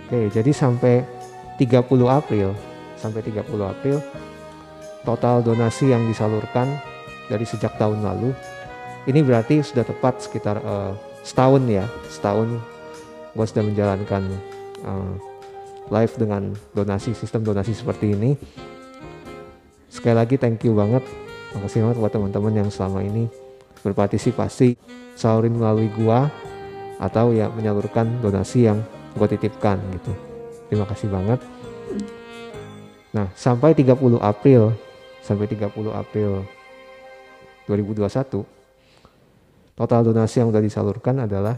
Oke, jadi sampai 30 April, total donasi yang disalurkan dari sejak tahun lalu, ini berarti sudah tepat sekitar setahun ya, setahun gue sudah menjalankan live dengan sistem donasi seperti ini. Sekali lagi thank you banget, makasih banget buat teman-teman yang selama ini berpartisipasi salurin melalui gua atau ya menyalurkan donasi yang gue titipkan gitu. Terima kasih banget. Nah, sampai 30 April 2021, total donasi yang sudah disalurkan adalah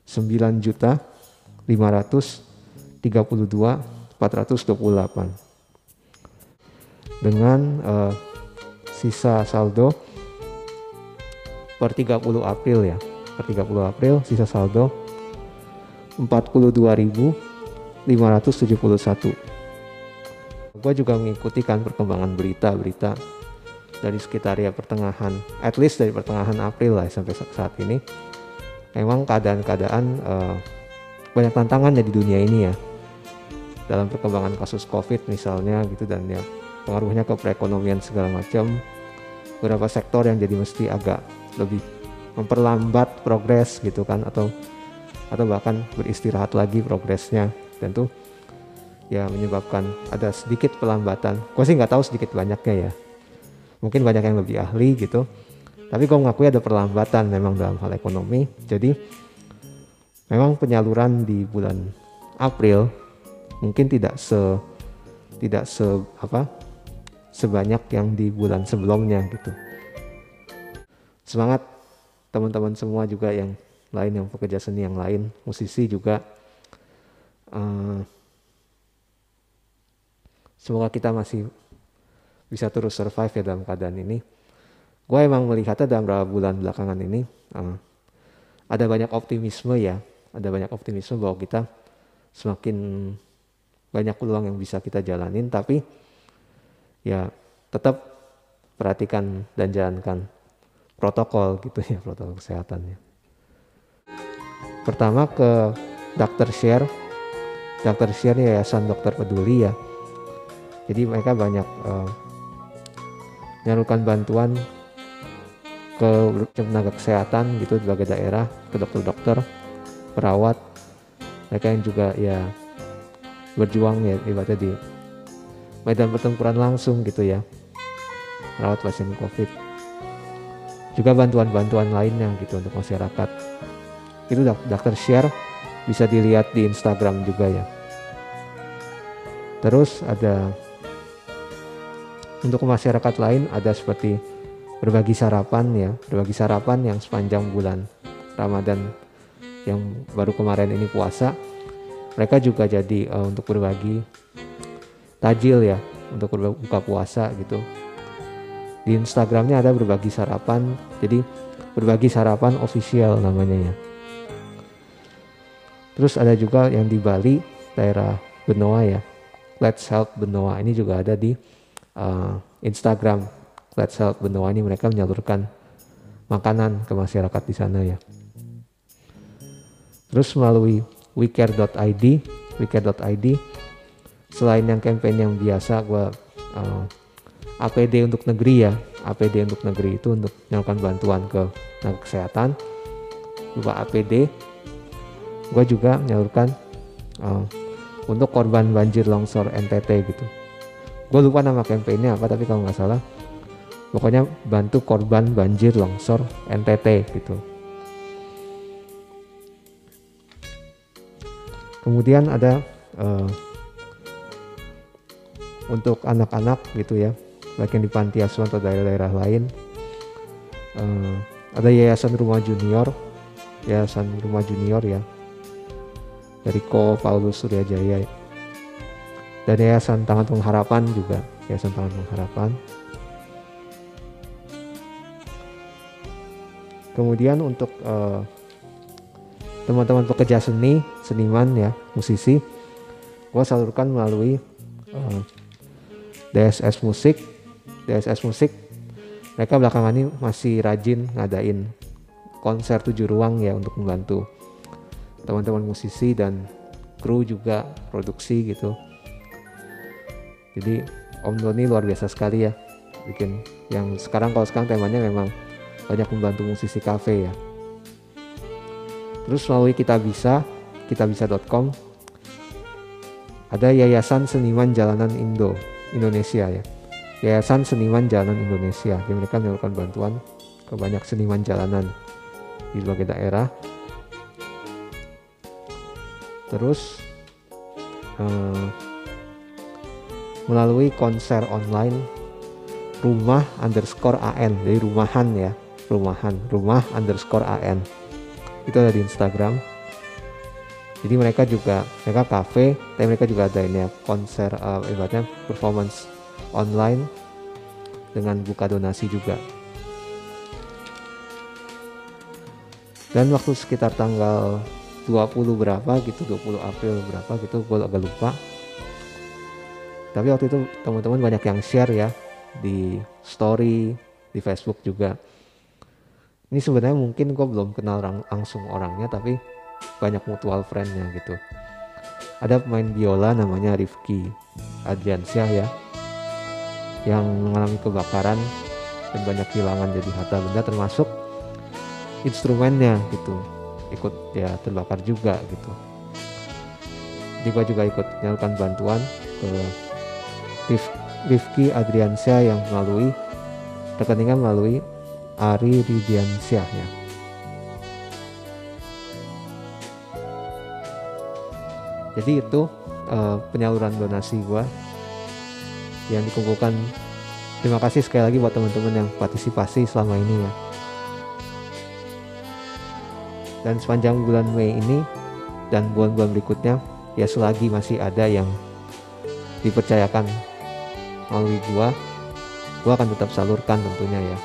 9.532.428 dengan sisa saldo per 30 April ya. Per 30 April sisa saldo 42.571. Gue juga mengikuti kan perkembangan berita-berita dari sekitar ya pertengahan, at least dari pertengahan April lah sampai saat ini. Memang keadaan-keadaan banyak tantangan ya di dunia ini ya, dalam perkembangan kasus COVID misalnya gitu, dan ya pengaruhnya ke perekonomian segala macam. Beberapa sektor yang jadi mesti agak lebih memperlambat progres gitu kan, atau bahkan beristirahat lagi progresnya, dan tuh ya menyebabkan ada sedikit pelambatan. Gue sih nggak tahu sedikit banyaknya ya, mungkin banyak yang lebih ahli gitu, tapi gue mengakui ada perlambatan memang dalam hal ekonomi. Jadi memang penyaluran di bulan April mungkin tidak sebanyak yang di bulan sebelumnya gitu. Semangat teman-teman semua juga yang lain, yang pekerja seni yang lain, musisi juga. Semoga kita masih bisa terus survive ya dalam keadaan ini. Gue emang melihatnya dalam beberapa bulan belakangan ini ada banyak optimisme ya, bahwa kita semakin banyak peluang yang bisa kita jalanin, tapi ya tetap perhatikan dan jalankan protokol gitu ya, protokol kesehatannya. Pertama ke Dr. Share Yayasan Dokter Peduli ya. Jadi mereka banyak menyalurkan bantuan ke tenaga kesehatan gitu di berbagai daerah, ke dokter-dokter, perawat, mereka yang juga ya berjuang ya ibaratnya di medan pertempuran langsung gitu ya, merawat pasien COVID. Juga bantuan-bantuan lainnya gitu untuk masyarakat. Itu Dr. Share, bisa dilihat di Instagram juga ya. Terus ada untuk masyarakat lain, ada seperti berbagi sarapan yang sepanjang bulan Ramadan yang baru kemarin ini puasa, mereka juga jadi untuk berbagi tajil ya, untuk berbuka puasa gitu. Di Instagramnya ada berbagi sarapan, jadi berbagi sarapan official namanya ya. Terus ada juga yang di Bali, daerah Benoa ya, Let's Help Benoa, ini juga ada di Instagram. Let's Help Benoa ini mereka menyalurkan makanan ke masyarakat di sana ya. Terus melalui wecare.id, selain yang campaign yang biasa gue APD untuk negeri ya, APD untuk negeri itu untuk menyalurkan bantuan ke tenaga kesehatan berupa APD. Gue juga menyalurkan untuk korban banjir longsor NTT gitu. Gue lupa nama campaignnya apa, tapi kalau nggak salah pokoknya bantu korban banjir longsor NTT gitu. Kemudian ada untuk anak-anak gitu ya, baik yang di panti asuhan atau daerah-daerah lain, ada Yayasan Rumah Junior ya, dari Ko Paulus Suryajaya, dan Yayasan Tangan Pengharapan juga, Yayasan Tangan Pengharapan. Kemudian untuk teman-teman pekerja seniman ya, musisi, gue salurkan melalui DSS Musik. Mereka belakangan ini masih rajin ngadain konser 7 ruang ya, untuk membantu teman-teman musisi dan kru juga, produksi gitu. Jadi Om Doni luar biasa sekali ya bikin yang kalau sekarang temanya memang banyak membantu musisi kafe ya. Terus melalui kitabisa.com ada Yayasan Seniman Jalanan Indonesia ya. Yayasan Seniman Jalanan Indonesia. Jadi mereka menyalurkan bantuan ke banyak seniman jalanan di berbagai daerah. Terus melalui konser online rumah_an, jadi rumahan ya, rumah_an, itu ada di Instagram. Jadi mereka kafe, tapi mereka juga ada ini ya, konser ibaratnya performance online dengan buka donasi juga. Dan waktu sekitar tanggal 20 April berapa gitu, gue agak lupa. Tapi waktu itu teman-teman banyak yang share ya di story, di Facebook juga. Ini sebenarnya mungkin gue belum kenal langsung orangnya, tapi banyak mutual friendnya gitu. Ada pemain biola namanya Rifki Adriansyah ya, yang mengalami kebakaran dan banyak kehilangan jadi harta benda termasuk instrumennya gitu, ikut ya terbakar juga gitu. Jadi gue juga ikut menyalurkan bantuan ke Rifki Adriansyah yang rekeningnya melalui Ari Ridiansyah ya. Jadi itu penyaluran donasi gue yang dikumpulkan. Terima kasih sekali lagi buat teman-teman yang partisipasi selama ini ya. Dan sepanjang bulan Mei ini dan bulan-bulan berikutnya ya, selagi masih ada yang dipercayakan melalui gua akan tetap salurkan tentunya ya.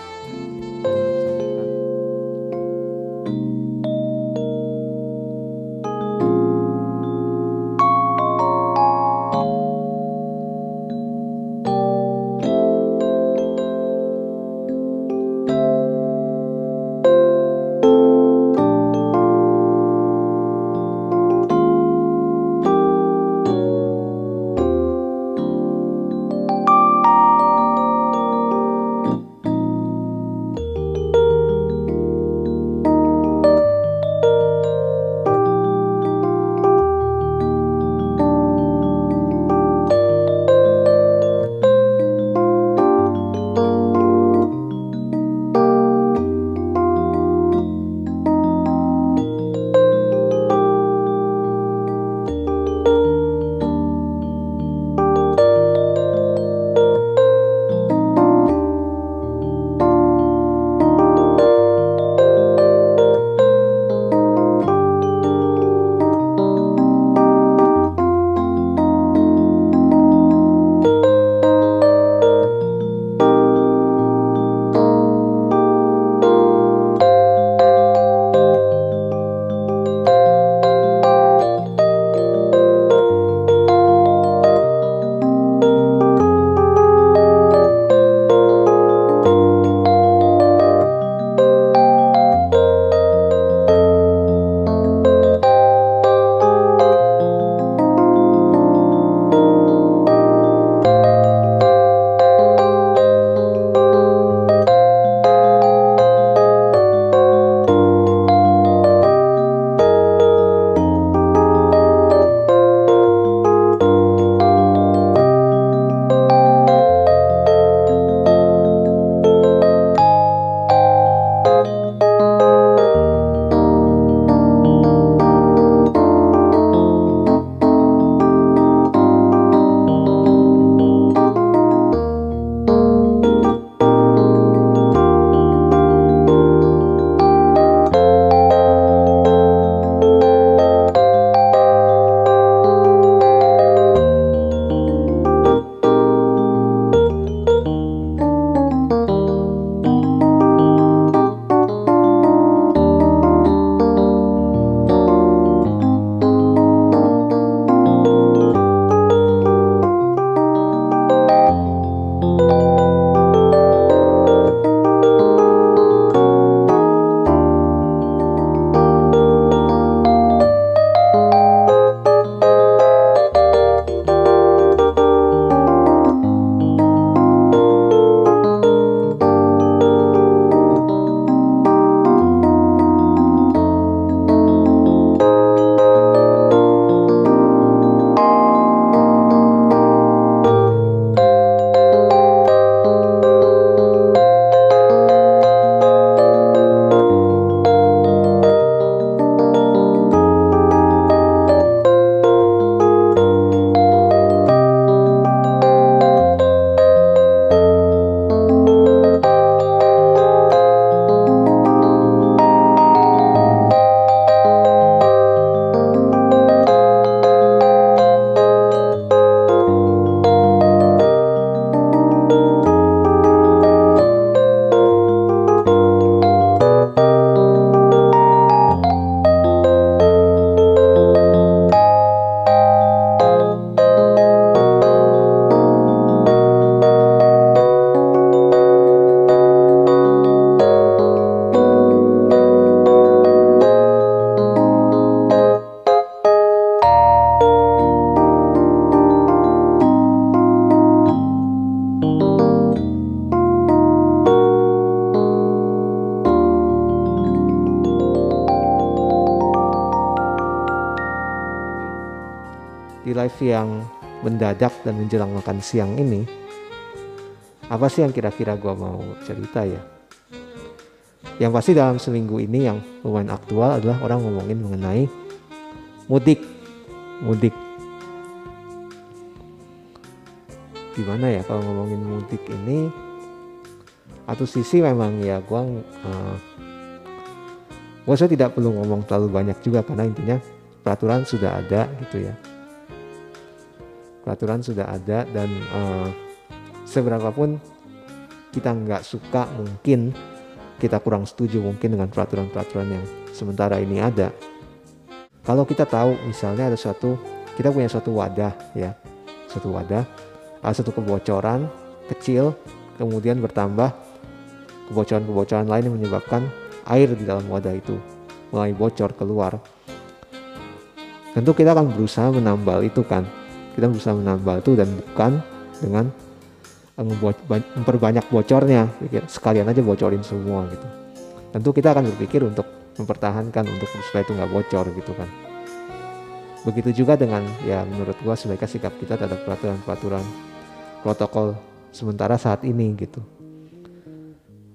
di live yang mendadak dan menjelang makan siang ini, apa sih yang kira-kira gue mau cerita ya? Yang pasti dalam seminggu ini yang lumayan aktual adalah orang ngomongin mengenai mudik. Gimana ya kalau ngomongin mudik ini? Satu sisi memang ya gue tidak perlu ngomong terlalu banyak juga, karena intinya peraturan sudah ada gitu ya. Peraturan sudah ada dan seberapapun kita nggak suka, mungkin kita kurang setuju mungkin dengan peraturan-peraturan yang sementara ini ada. Kalau kita tahu misalnya kita punya suatu wadah ya, satu kebocoran kecil kemudian bertambah kebocoran-kebocoran lain yang menyebabkan air di dalam wadah itu mulai bocor keluar. Tentu kita akan berusaha menambal itu kan. Kita berusaha menambal itu dan bukan dengan memperbanyak bocornya, sekalian aja bocorin semua gitu. Tentu kita akan berpikir untuk mempertahankan untuk supaya itu nggak bocor gitu kan. Begitu juga dengan ya menurut gua sebaiknya sikap kita terhadap peraturan-peraturan protokol sementara saat ini gitu.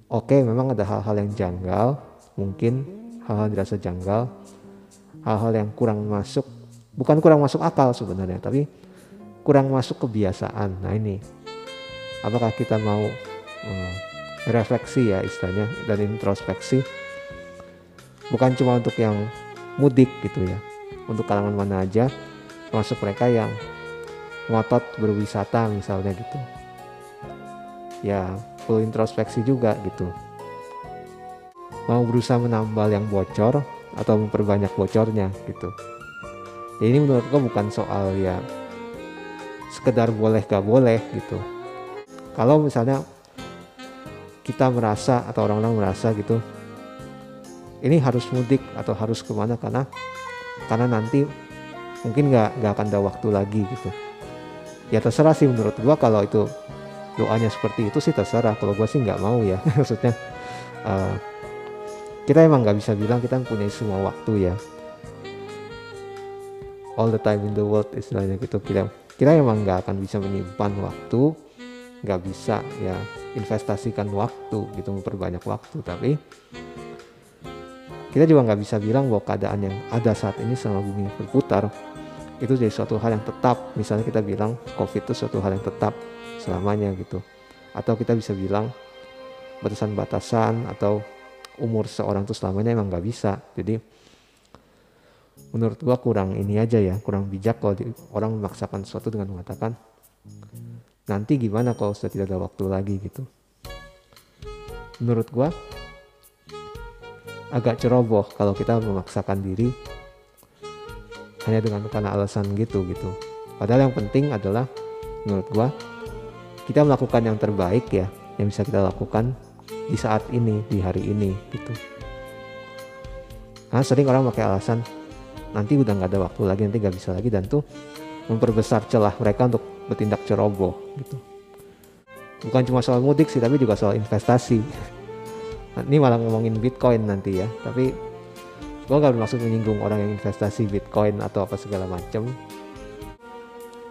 Oke, memang ada hal-hal yang janggal, mungkin hal-hal yang dirasa janggal, hal-hal yang bukan kurang masuk akal sebenarnya, tapi kurang masuk kebiasaan. Nah ini, apakah kita mau refleksi ya istilahnya dan introspeksi, bukan cuma untuk yang mudik gitu ya, untuk kalangan mana aja, termasuk mereka yang ngotot berwisata misalnya gitu. Ya perlu introspeksi juga gitu. Mau berusaha menambal yang bocor atau memperbanyak bocornya gitu. Ya ini menurut gue bukan soal ya sekedar boleh gak boleh gitu. Kalau misalnya kita merasa atau orang-orang merasa gitu, ini harus mudik atau harus kemana karena nanti mungkin nggak akan ada waktu lagi gitu. Ya terserah sih menurut gua, kalau itu doanya seperti itu sih terserah. Kalau gua sih nggak mau ya. Maksudnya kita emang nggak bisa bilang kita punya semua waktu ya. All the time in the world istilahnya gitu. Kita emang nggak akan bisa menyimpan waktu, nggak bisa ya investasikan waktu gitu, memperbanyak waktu. Tapi kita juga nggak bisa bilang bahwa keadaan yang ada saat ini selama bumi berputar itu jadi suatu hal yang tetap. Misalnya kita bilang COVID itu suatu hal yang tetap selamanya gitu, atau kita bisa bilang batasan-batasan atau umur seorang itu selamanya, emang nggak bisa. Jadi menurut gua kurang ini aja ya, kurang bijak kalau orang memaksakan sesuatu dengan mengatakan nanti gimana kalau sudah tidak ada waktu lagi gitu. Menurut gua agak ceroboh kalau kita memaksakan diri hanya karena alasan gitu. Padahal yang penting adalah menurut gua kita melakukan yang terbaik ya, yang bisa kita lakukan di saat ini, di hari ini gitu. Karena sering orang pakai alasan nanti udah nggak ada waktu lagi, nanti nggak bisa lagi, dan tuh memperbesar celah mereka untuk bertindak ceroboh gitu. Bukan cuma soal mudik sih, tapi juga soal investasi. Ini malah ngomongin Bitcoin nanti ya, tapi gue gak bermaksud menyinggung orang yang investasi Bitcoin atau apa segala macam.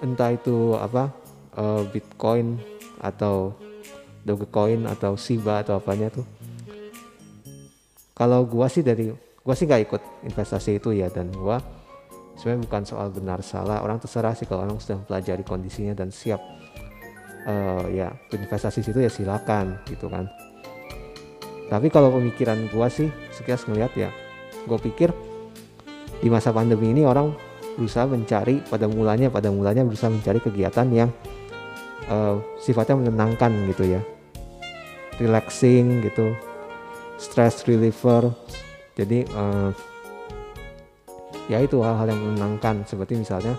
Entah itu Bitcoin atau Dogecoin atau Shiba atau apanya tuh. Kalau gue sih gak ikut investasi itu ya, dan gue sebenarnya bukan soal benar salah, orang terserah sih. Kalau orang sudah mempelajari kondisinya dan siap ya berinvestasi situ ya silakan gitu kan. Tapi kalau pemikiran gue sih sekilas ngeliat ya, gue pikir di masa pandemi ini orang berusaha mencari pada mulanya berusaha mencari kegiatan yang sifatnya menenangkan gitu ya, relaxing gitu, stress reliever. Jadi ya itu hal-hal yang menenangkan, seperti misalnya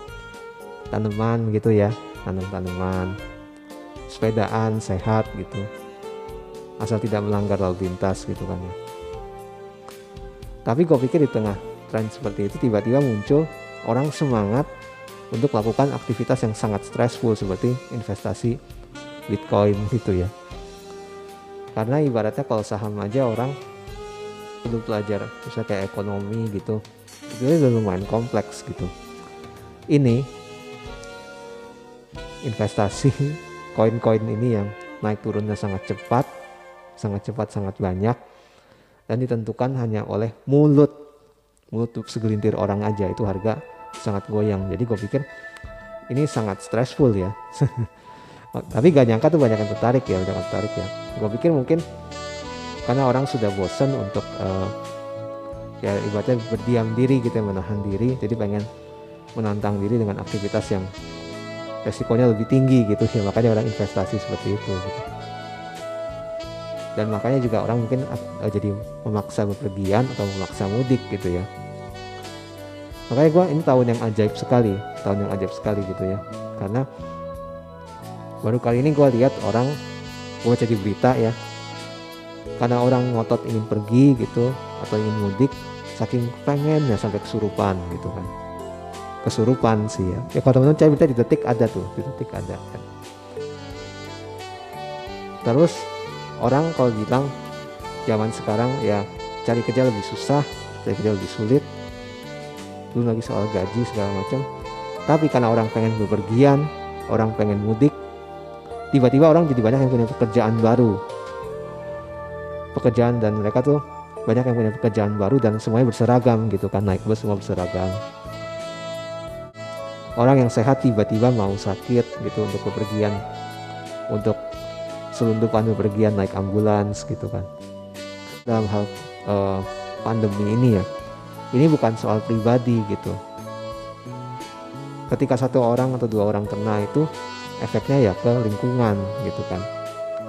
tanaman gitu ya, tanam tanaman, sepedaan sehat gitu, asal tidak melanggar lalu lintas gitu kan ya. Tapi gue pikir di tengah tren seperti itu tiba-tiba muncul orang semangat untuk melakukan aktivitas yang sangat stressful seperti investasi Bitcoin gitu ya. Karena ibaratnya kalau saham aja orang perlu belajar misalnya kayak ekonomi gitu, itu udah lumayan kompleks gitu. Ini investasi koin-koin ini yang naik turunnya sangat cepat, sangat banyak, dan ditentukan hanya oleh mulut segelintir orang aja. Itu harga sangat goyang. Jadi gue pikir ini sangat stressful ya. Tapi gak nyangka tuh banyak yang tertarik ya. Gue pikir mungkin karena orang sudah bosan untuk ya ibaratnya berdiam diri gitu, menahan diri, jadi pengen menantang diri dengan aktivitas yang resikonya lebih tinggi gitu ya, makanya orang investasi seperti itu gitu. Dan makanya juga orang mungkin jadi memaksa bepergian atau memaksa mudik gitu ya. Makanya ini tahun yang ajaib sekali gitu ya, karena baru kali ini gue lihat orang, gue jadi berita ya, karena orang ngotot ingin pergi gitu atau ingin mudik, saking pengennya sampai kesurupan gitu kan. Kesurupan sih ya kalau teman-teman cari berita di Detik ada kan. Terus orang kalau bilang zaman sekarang ya cari kerja lebih susah, cari kerja lebih sulit, belum lagi soal gaji segala macam. Tapi karena orang pengen bepergian, orang pengen mudik, tiba-tiba orang jadi banyak yang punya pekerjaan, dan mereka tuh banyak yang punya pekerjaan baru dan semuanya berseragam gitu kan, naik bus semua berseragam. Orang yang sehat tiba-tiba mau sakit gitu untuk bepergian, untuk selundupan bepergian naik ambulans gitu kan. Dalam hal pandemi ini ya, ini bukan soal pribadi gitu. Ketika satu orang atau dua orang kena itu efeknya ya ke lingkungan gitu kan,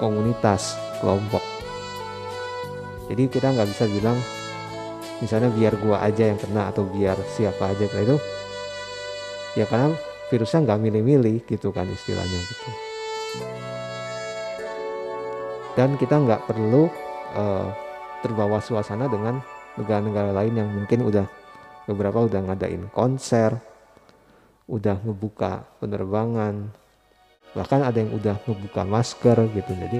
komunitas, kelompok. Jadi kita nggak bisa bilang misalnya biar gua aja yang kena atau biar siapa aja kena, itu ya karena virusnya nggak milih-milih gitu kan istilahnya gitu. Dan kita nggak perlu terbawa suasana dengan negara-negara lain yang mungkin beberapa udah ngadain konser, udah ngebuka penerbangan, bahkan ada yang udah ngebuka masker gitu. Jadi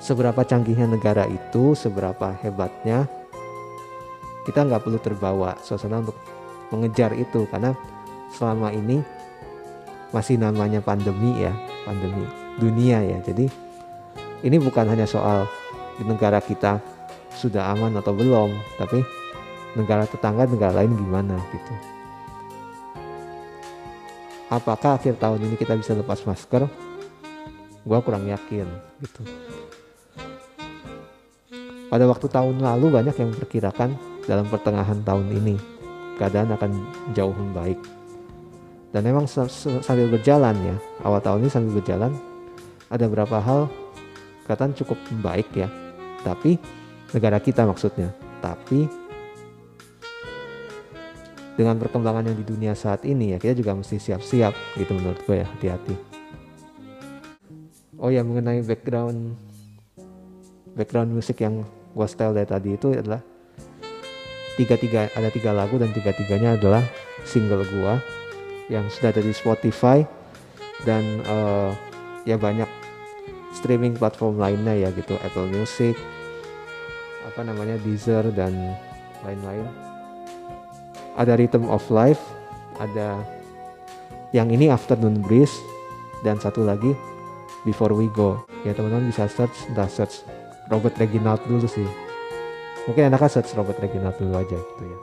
seberapa canggihnya negara itu, seberapa hebatnya, kita nggak perlu terbawa suasana untuk mengejar itu, karena selama ini masih namanya pandemi dunia ya. Jadi ini bukan hanya soal di negara kita sudah aman atau belum, tapi negara tetangga, negara lain gimana gitu. Apakah akhir tahun ini kita bisa lepas masker? Gua kurang yakin gitu. Pada waktu tahun lalu banyak yang memperkirakan dalam pertengahan tahun ini keadaan akan jauh membaik. Dan memang sambil berjalan ya, awal tahun ini sambil berjalan, ada beberapa hal kelihatan cukup membaik ya. Tapi negara kita maksudnya. Tapi dengan perkembangan yang di dunia saat ini ya, kita juga mesti siap-siap gitu menurut gue ya, hati-hati. Oh ya, mengenai background musik yang gue style dari tadi itu adalah ada tiga lagu dan tiga-tiganya adalah single gue yang sudah ada di Spotify dan ya banyak streaming platform lainnya ya gitu, Apple Music, Deezer dan lain-lain. Ada Rhythm of Life, ada yang ini Afternoon Breeze, dan satu lagi Before We Go. Ya teman-teman bisa search Robert Reginald dulu sih. Mungkin enaknya search Robert Reginald dulu aja gitu ya.